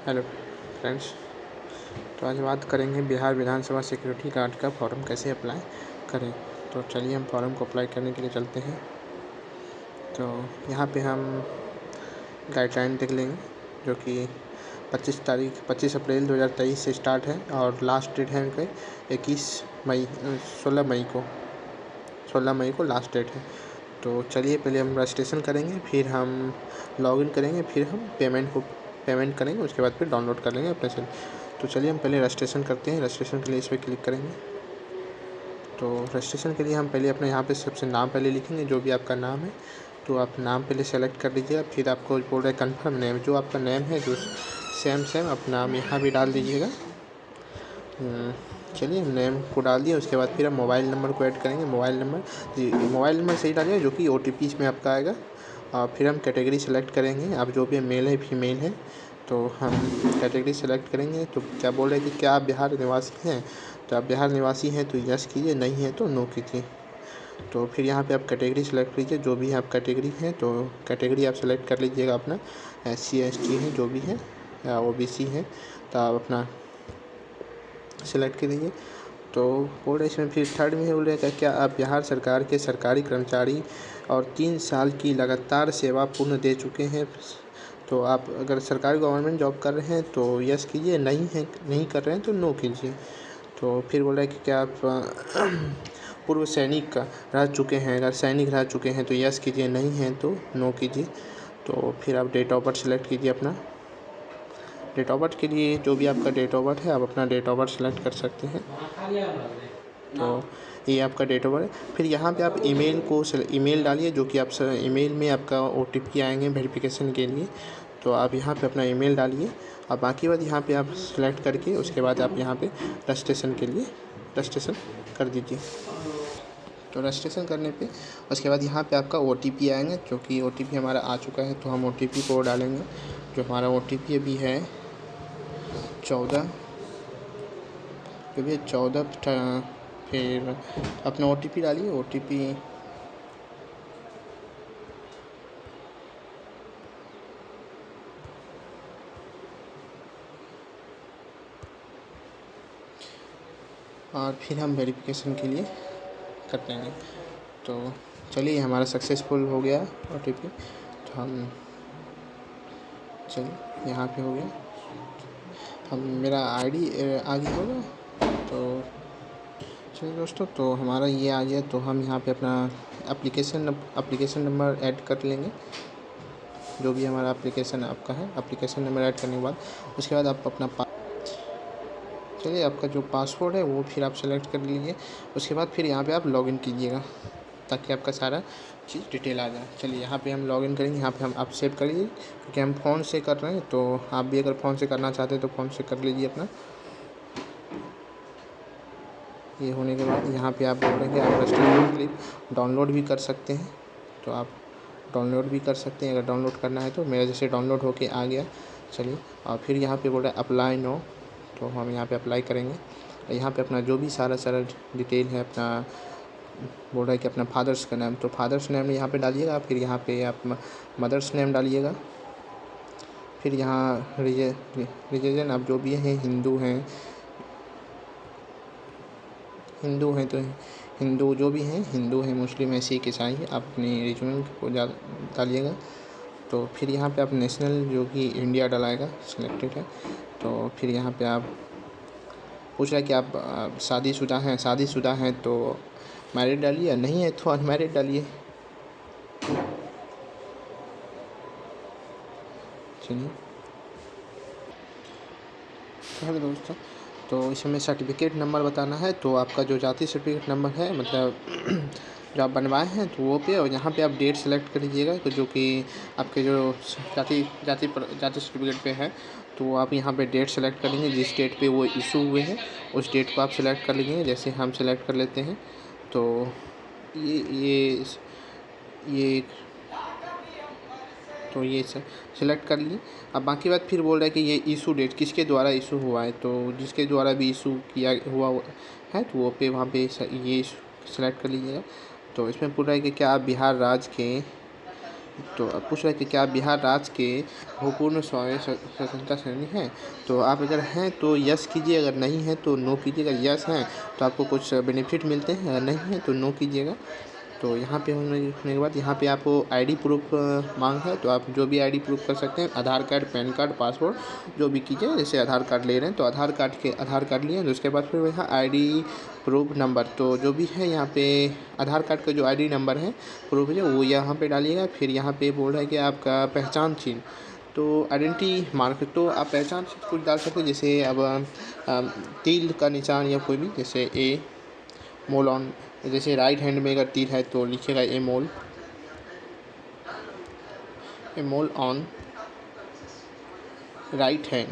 Hello friends. तो आज बात करेंगे बिहार विधानसभा सिक्योरिटी गार्ड का फॉर्म कैसे अप्लाई करें। तो चलिए हम फॉर्म को अप्लाई करने के लिए चलते हैं। तो यहाँ पे हम गाइडलाइन देख लेंगे जो कि 25 अप्रैल 2023 से स्टार्ट है और लास्ट डेट है उनके 16 मई को लास्ट डेट है। तो चलिए पहले हम रजिस्ट्रेशन करेंगे, फिर हम लॉगिन करेंगे, फिर हम पेमेंट करेंगे, उसके बाद फिर डाउनलोड कर लेंगे अपने से। तो चलिए हम पहले रजिस्ट्रेशन करते हैं। रजिस्ट्रेशन के लिए इस पर क्लिक करेंगे। तो रजिस्ट्रेशन के लिए हम पहले अपना यहाँ पे सबसे नाम पहले लिखेंगे, जो भी आपका नाम है तो आप नाम पहले सेलेक्ट कर लीजिएगा। फिर आपको बोल रहा है कन्फर्म नेम, जो आपका नेम है जो सेम आप नाम यहाँ भी डाल दीजिएगा। चलिए हम नेम को डाल दिए। उसके बाद फिर हम मोबाइल नंबर को ऐड करेंगे। मोबाइल नंबर सही डालिए, जो कि OTP इसमें आपका आएगा। और फिर हम कैटेगरी सेलेक्ट करेंगे, आप जो भी मेल है फीमेल है तो हम कैटेगरी सेलेक्ट करेंगे। तो क्या बोल रहे हैं कि क्या आप बिहार निवासी हैं, तो आप बिहार निवासी हैं तो यस कीजिए, नहीं है तो नो कीजिए। तो फिर यहाँ पे आप कैटेगरी सेलेक्ट कीजिए, जो भी आप कैटेगरी है तो कैटेगरी आप सेलेक्ट कर लीजिएगा अपना। SC ST है जो भी है या OBC है तो आप अपना सेलेक्ट कीजिए। तो बोल रहे इसमें फिर थर्ड में बोल रहे क्या आप बिहार सरकार के सरकारी कर्मचारी और 3 साल की लगातार सेवा पूर्ण दे चुके हैं। तो आप अगर सरकारी गवर्नमेंट जॉब कर रहे हैं तो यस कीजिए, नहीं कर रहे हैं तो नो कीजिए। तो फिर बोल रहा है कि क्या आप पूर्व सैनिक का रह चुके हैं, अगर सैनिक रह चुके हैं तो यस कीजिए, नहीं हैं तो नो कीजिए। तो फिर आप डेट ऑफ बर्थ सेलेक्ट कीजिए अपना। डेट ऑफ बर्थ के लिए जो भी आपका डेट ऑफ बर्थ है आप अपना डेट ऑफ बर्थ सेलेक्ट कर सकते हैं। तो ये आपका डेट ऑफ बर्थ है। फिर यहाँ पे आप ईमेल डालिए, जो कि आप ईमेल में आपका OTP आएंगे वेरिफिकेशन के लिए। तो आप यहाँ पे अपना ईमेल डालिए और बाकी बात यहाँ पे आप सेलेक्ट करके उसके बाद आप यहाँ पे रजिस्ट्रेशन के लिए रजिस्ट्रेशन कर दीजिए। तो रजिस्ट्रेशन करने पे उसके बाद यहाँ पे आपका OTP आएंगे, जो कि OTP हमारा आ चुका है तो हम OTP को डालेंगे। जो हमारा OTP अभी है 14, जो भी 14। फिर अपना OTP डालिए। OTP और फिर हम वेरिफिकेशन के लिए कर देंगे। तो चलिए हमारा सक्सेसफुल हो गया OTP। तो हम चलिए यहाँ पे हो गया, हम मेरा ID आ गया होगा। तो चलिए दोस्तों, तो हमारा ये आ गया। तो हम यहाँ पे अपना एप्लीकेशन नंबर ऐड कर लेंगे, जो भी हमारा एप्लीकेशन आपका है। एप्लीकेशन नंबर ऐड करने के बाद उसके बाद आप अपना चलिए आपका जो पासवर्ड है वो फिर आप सेलेक्ट कर लीजिए। उसके बाद फिर यहाँ पे आप लॉगिन कीजिएगा ताकि आपका सारा चीज़ डिटेल आ जाए। चलिए यहाँ पे हम लॉगिन करेंगे। यहाँ पे हम आप सेव कर लीजिए, क्योंकि हम फ़ोन से कर रहे हैं। तो आप भी अगर फ़ोन से करना चाहते हैं तो फ़ोन से कर लीजिए अपना। ये होने के बाद यहाँ पे आप बोलेंगे आप रजिस्टर क्लिप डाउनलोड भी कर सकते हैं। तो आप डाउनलोड भी कर सकते हैं, अगर डाउनलोड करना है तो। मेरा जैसे डाउनलोड होके आ गया। चलिए और फिर यहाँ पे बोल रहा है अप्लाई नो, तो हम यहाँ पे अप्लाई करेंगे। यहाँ पे अपना जो भी सारा डिटेल है अपना बोल रहा है कि अपना फादर्स का नाम, तो फादर्स नेम यहाँ पे डालिएगा। फिर यहाँ पे आप मदर्स नेम डालिएगा। फिर यहाँ रिलीजन आप जो भी हैं, हिंदू हैं तो हिंदू जो भी हैं, हिंदू हैं, मुस्लिम है, सिख, ईसाई, आप अपनी रीजनल को डालिएगा। तो फिर यहाँ पे आप नेशनल जो कि इंडिया डलाएगा, सिलेक्टेड है। तो फिर यहाँ पे आप पूछ रहा है कि आप शादीशुदा हैं तो मैरिड डालिए, या नहीं है तो अनमैरिड डालिए। चलिए हेलो दोस्तों, तो इसमें सर्टिफिकेट नंबर बताना है। तो आपका जो जाति सर्टिफिकेट नंबर है, मतलब जो आप बनवाए हैं तो वो पे, और यहाँ पे आप डेट सेलेक्ट कर लीजिएगा। तो जो कि आपके जो जाति सर्टिफिकेट पे है, तो आप यहाँ पे डेट सेलेक्ट कर लेंगे, जिस डेट पे वो इशू हुए हैं उस डेट को आप सेलेक्ट कर लेंगे। जैसे हम सेलेक्ट कर लेते हैं। तो ये तो ये सेलेक्ट कर लिए। अब बाकी बात फिर बोल रहा है कि ये इशू डेट किसके द्वारा इशू हुआ है, तो जिसके द्वारा भी इशू किया हुआ है तो वो पे वहाँ पे ये सेलेक्ट कर लीजिएगा। तो इसमें पूछ रहा है कि क्या आप बिहार राज्य के तो अब पूछ रहा है कि क्या बिहार राज्य के भूपूर्ण स्वतंत्रता सेनानी हैं। तो आप अगर हैं तो यस कीजिए, अगर नहीं है तो नो कीजिएगा। यस हैं तो आपको कुछ बेनिफिट मिलते हैं, अगर नहीं है तो नो कीजिएगा। तो यहाँ पे होने के बाद यहाँ पे आपको आईडी प्रूफ मांग है, तो आप जो भी आईडी प्रूफ कर सकते हैं, आधार कार्ड, पैन कार्ड, पासपोर्ट जो भी कीजिए। जैसे आधार कार्ड ले रहे हैं तो आधार कार्ड लिए, तो उसके बाद फिर यहाँ आईडी प्रूफ नंबर, तो जो भी है यहाँ पे आधार कार्ड का जो आईडी नंबर है प्रूफ है वो यहाँ पे डालिएगा। फिर यहाँ पे बोल रहा है कि आपका पहचान चिन्ह, तो आइडेंटिटी मार्क, तो आप पहचान चिन्ह कुछ डाल सकते हैं। जैसे अब तिल का निशान या कोई भी, जैसे ए मोल ऑन, जैसे राइट हैंड में अगर तीर है तो लिखिएगा ए मोल ऑन राइट हैंड।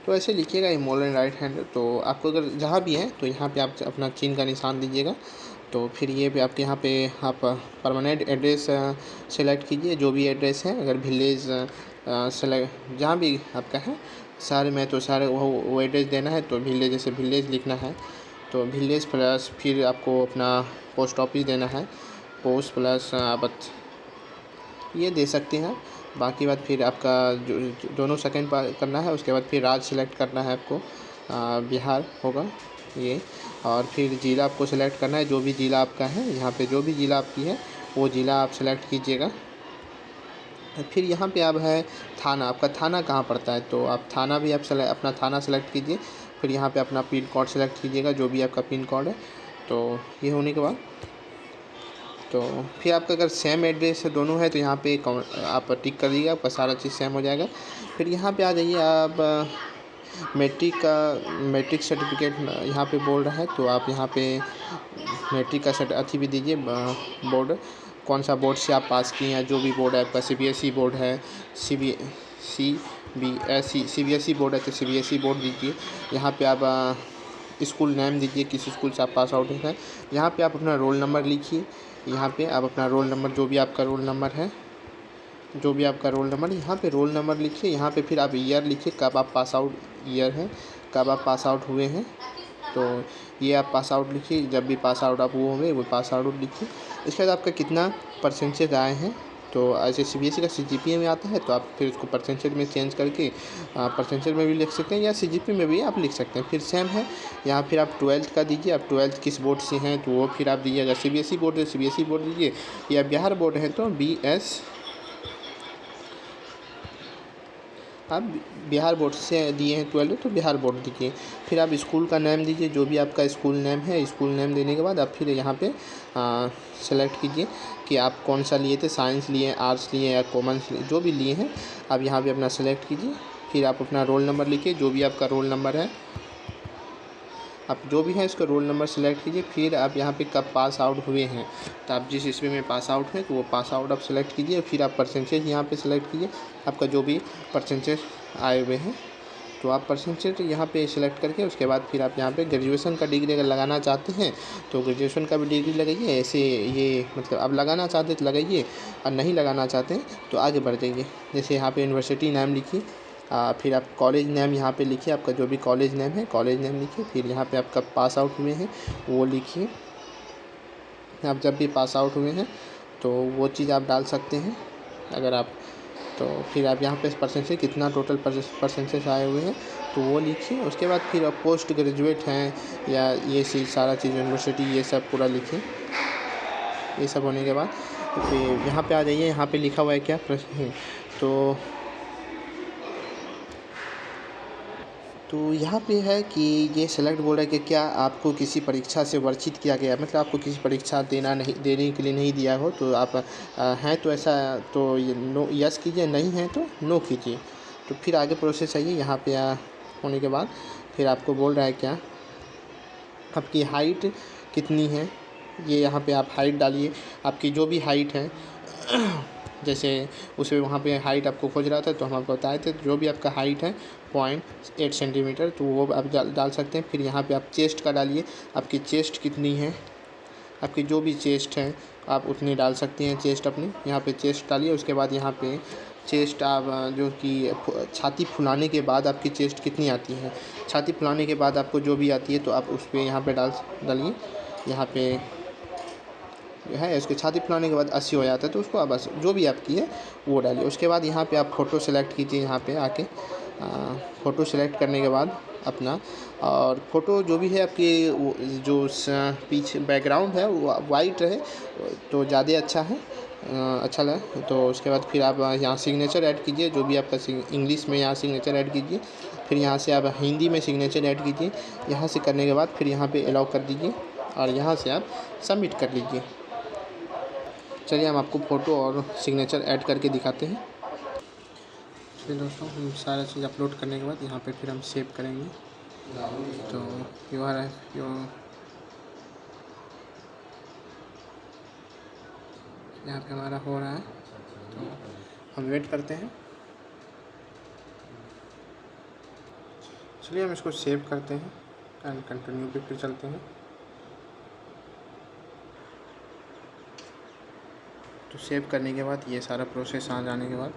तो ऐसे लिखिएगा ए मोल एंड राइट हैंड। तो आपको अगर जहाँ भी है तो यहाँ पे आप अपना चिन्ह का निशान दीजिएगा। तो फिर ये भी आपके यहाँ पे आप परमानेंट एड्रेस सेलेक्ट कीजिए, जो भी एड्रेस है। अगर विलेज सेलेक्ट जहाँ भी आपका है, शहर में तो शहर वो एड्रेस देना है, तो विलेज जैसे विलेज लिखना है तो विलेज प्लस फिर आपको अपना पोस्ट ऑफिस देना है, पोस्ट प्लस आप ये दे सकते हैं। बाकी बात फिर आपका जो दोनों सेकंड करना है, उसके बाद फिर राज्य सेलेक्ट करना है आपको, बिहार होगा ये। और फिर ज़िला आपको सेलेक्ट करना है, जो भी ज़िला आपका है, यहाँ पे जो भी ज़िला आपकी है वो ज़िला आप सेलेक्ट कीजिएगा। फिर यहाँ पे अब है थाना, आपका थाना कहाँ पड़ता है, तो आप थाना भी आप अपना थाना सेलेक्ट कीजिए। फिर यहाँ पे अपना पिन कोड सेलेक्ट कीजिएगा, जो भी आपका पिन कोड है। तो ये होने के बाद तो फिर आपका अगर सेम एड्रेस है, दोनों है, तो यहाँ पे आप टिक कर दीजिएगा, आपका सारा चीज़ सेम हो जाएगा। फिर यहाँ पे आ जाइए आप मैट्रिक सर्टिफिकेट यहाँ पे बोल रहा है, तो आप यहाँ पे मैट्रिक का अथी भी दीजिए, बोर्ड कौन सा बोर्ड से आप पास किए हैं, जो भी बोर्ड है आपका, सीबीएसई बोर्ड है, सीबीएसई बोर्ड है तो सीबीएसई बोर्ड दीजिए। यहाँ पे आप स्कूल नेम दीजिए, किस स्कूल से आप पास आउट हैं। यहाँ पे आप अपना रोल नंबर लिखिए, यहाँ पे आप अपना रोल नंबर, जो भी आपका रोल नंबर है, यहाँ पे रोल नंबर लिखिए। यहाँ पे फिर आप ईयर लिखिए, कब आप पास आउट ईयर है, कब आप पास आउट हुए हैं, तो ये आप पास आउट लिखिए। जब भी पास आउट आप हुए वो पास आउट लिखिए। इसके बाद आपका कितना परसेंटेज आए हैं, तो ऐसे सीबीएसई का सीजीपीए में आता है, तो आप फिर उसको परसेंटेज में चेंज करके परसेंटेज में भी लिख सकते हैं, या सीजीपीए में भी आप लिख सकते हैं। फिर सेम है यहाँ, फिर आप 12th का दीजिए। आप 12th किस बोर्ड से हैं तो वो फिर आप दीजिए। अगर सीबीएसई बोर्ड है सीबीएसई बोर्ड दीजिए, या बिहार बोर्ड है तो आप बिहार बोर्ड से दिए हैं 12 तो बिहार बोर्ड दीजिए। फिर आप स्कूल का नेम दीजिए, जो भी आपका स्कूल नेम है। स्कूल नेम देने के बाद आप फिर यहाँ पे सेलेक्ट कीजिए कि आप कौन सा लिए थे, साइंस लिए, आर्ट्स लिए या कॉमर्स लिए, जो भी लिए हैं आप यहाँ पे अपना सेलेक्ट कीजिए। फिर आप अपना रोल नंबर लिखिए, जो भी आपका रोल नंबर है, आप जो भी है इसका रोल नंबर सेलेक्ट कीजिए। फिर आप यहाँ पे कब पास आउट हुए हैं, तो आप जिस ईस्वी में पास आउट हैं तो वो पास आउट आप सेलेक्ट कीजिए। फिर आप परसेंटेज यहाँ पे सेलेक्ट कीजिए, आपका जो भी परसेंटेज आए हुए हैं, तो आप परसेंटेज यहाँ पे सेलेक्ट करके उसके बाद फिर आप यहाँ पे ग्रेजुएशन का डिग्री अगर लगाना चाहते हैं तो ग्रेजुएशन का भी डिग्री लगाइए। ऐसे ये मतलब आप लगाना चाहते हैं तो लगाइए, और नहीं लगाना चाहते हैं तो आगे बढ़ जाइए। जैसे यहाँ पे यूनिवर्सिटी नाम लिखिए, फिर आप कॉलेज नेम यहाँ पे लिखिए, आपका जो भी कॉलेज नेम है कॉलेज नेम लिखिए। फिर यहाँ पे आपका पास आउट हुए हैं वो लिखिए, आप जब भी पास आउट हुए हैं तो वो चीज़ आप डाल सकते हैं अगर आप। तो फिर आप यहाँ पे परसेंटेज कितना टोटल परसेंटेज आए हुए हैं तो वो लिखिए। उसके बाद फिर आप पोस्ट ग्रेजुएट हैं या ये सारा चीज़ यूनिवर्सिटी ये सब पूरा लिखिए। ये सब होने के बाद फिर यहाँ पे आ जाइए, यहाँ पे लिखा हुआ है क्या प्रश्न, तो यहाँ पे है कि ये सेलेक्ट बोल रहा है कि क्या आपको किसी परीक्षा से वर्जित किया गया, मतलब आपको किसी परीक्षा देने के लिए नहीं दिया हो, तो आप हैं तो ऐसा तो ये नो यस कीजिए, नहीं है तो नो कीजिए। तो फिर आगे प्रोसेस आइए। यहाँ पे होने के बाद फिर आपको बोल रहा है क्या आपकी हाइट कितनी है, ये यहाँ पे आप हाइट डालिए। आपकी जो भी हाइट है जैसे उसमें वहाँ पे हाइट आपको खोज रहा था तो हम आपको बताए थे, जो भी आपका हाइट है 0.8 सेंटीमीटर तो वो आप डाल सकते हैं। फिर यहाँ पे आप चेस्ट का डालिए, आपकी चेस्ट कितनी है, आपकी जो भी चेस्ट है आप उतनी डाल सकती हैं चेस्ट अपनी। यहाँ पे चेस्ट डालिए। उसके बाद यहाँ पे चेस्ट आप जो कि छाती फुलाने के बाद आपकी चेस्ट कितनी आती है, छाती फुलाने के बाद आपको जो भी आती है तो आप उस पे यहाँ पे डालिए। यहाँ पे जो है इसके छाती फुलाने के बाद 80 हो जाता है तो उसको आप बस जो भी आपकी है वो डालिए। उसके बाद यहाँ पे आप फ़ोटो सेलेक्ट कीजिए, यहाँ पे आके फ़ोटो सेलेक्ट करने के बाद अपना, और फ़ोटो जो भी है आपकी वो जो पीछे बैकग्राउंड है वो वाइट रहे तो ज़्यादा अच्छा है, अच्छा लगे। तो उसके बाद फिर आप यहाँ सिग्नेचर ऐड कीजिए, जो भी आपका इंग्लिश में यहाँ सिग्नेचर ऐड कीजिए, फिर यहाँ से आप हिंदी में सिग्नेचर ऐड कीजिए। यहाँ से करने के बाद फिर यहाँ पे अलाउ कर दीजिए और यहाँ से आप सबमिट कर लीजिए। चलिए हम आपको फ़ोटो और सिग्नेचर ऐड करके दिखाते हैं। चलिए दोस्तों, हम सारा चीज़ अपलोड करने के बाद यहाँ पे फिर हम सेव करेंगे। तो यहाँ पे हमारा हो रहा है, तो हम वेट करते हैं। चलिए हम इसको सेव करते हैं एंड कंटिन्यू पे फिर चलते हैं। तो सेव करने के बाद ये सारा प्रोसेस आ जाने के बाद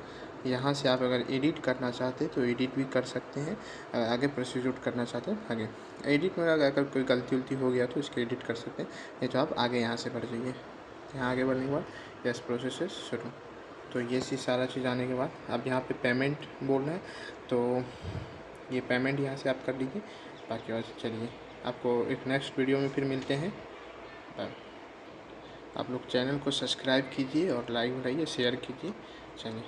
यहाँ से आप अगर एडिट करना चाहते हैं तो एडिट भी कर सकते हैं, आगे प्रोसीड्यूट करना चाहते हैं आगे एडिट में अगर कोई गलती उलती हो गया तो इसके एडिट कर सकते हैं, नहीं तो आप आगे यहाँ से बढ़ जाइए। यहाँ आगे बढ़ने के बाद यस प्रोसेस शुरू। तो ये सारा चीज़ आने के बाद अब यहाँ पे पेमेंट बोलना है, तो ये पेमेंट यहाँ से आप कर लीजिए। बाकी और चलिए आपको एक नेक्स्ट वीडियो में फिर मिलते हैं। बाय। आप लोग चैनल को सब्सक्राइब कीजिए और लाइक बढ़ाइए, शेयर कीजिए। चलिए।